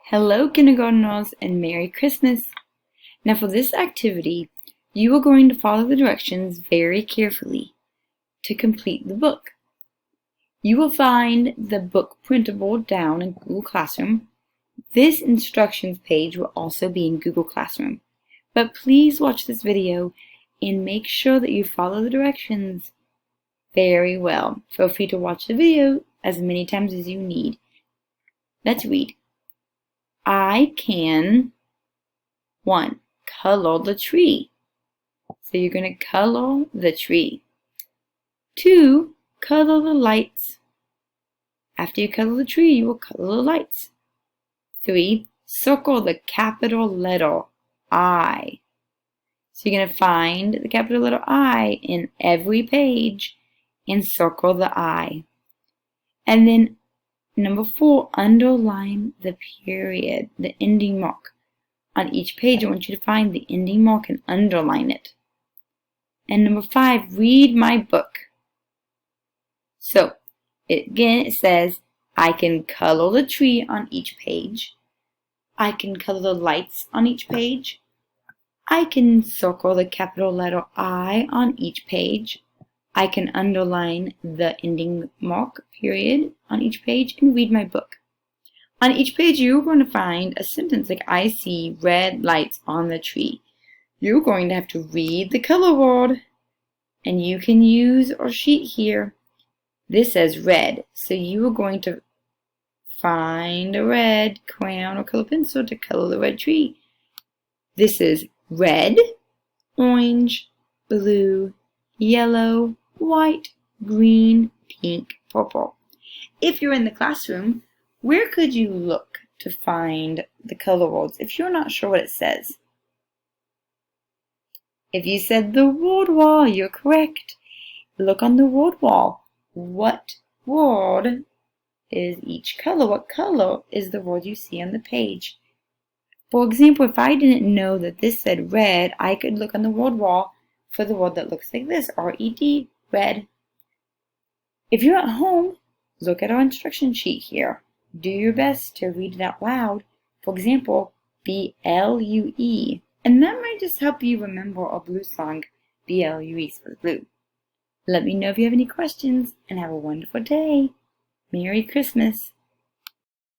Hello, kindergarteners, and Merry Christmas! Now for this activity, you are going to follow the directions very carefully to complete the book. You will find the book printable down in Google Classroom. This instructions page will also be in Google Classroom. But please watch this video and make sure that you follow the directions very well. Feel free to watch the video as many times as you need. Let's read. I can, 1, color the tree. So you're going to color the tree. 2, color the lights. After you color the tree, you will color the lights. 3, circle the capital letter I. So you're going to find the capital letter I in every page and circle the I. And then number 4, underline the period, the ending mark. On each page, I want you to find the ending mark and underline it. And number 5, read my book. So, it says, I can color the tree on each page. I can color the lights on each page. I can circle the capital letter I on each page. I can underline the ending mark, period, on each page and read my book. On each page, you're going to find a sentence like, I see red lights on the tree. You're going to have to read the color word, and you can use our sheet here. This says red, so you are going to find a red crayon or color pencil to color the red tree. This is red, orange, blue, yellow, white, green, pink, purple. If you're in the classroom, where could you look to find the color words if you're not sure what it says? If you said the word wall, you're correct. Look on the word wall. What word is each color? What color is the word you see on the page? For example, if I didn't know that this said red, I could look on the word wall for the word that looks like this, R-E-D, red. If you're at home, look at our instruction sheet here. Do your best to read it out loud. For example, B-L-U-E. And that might just help you remember our blue song, B-L-U-E spells blue. Let me know if you have any questions, and have a wonderful day. Merry Christmas.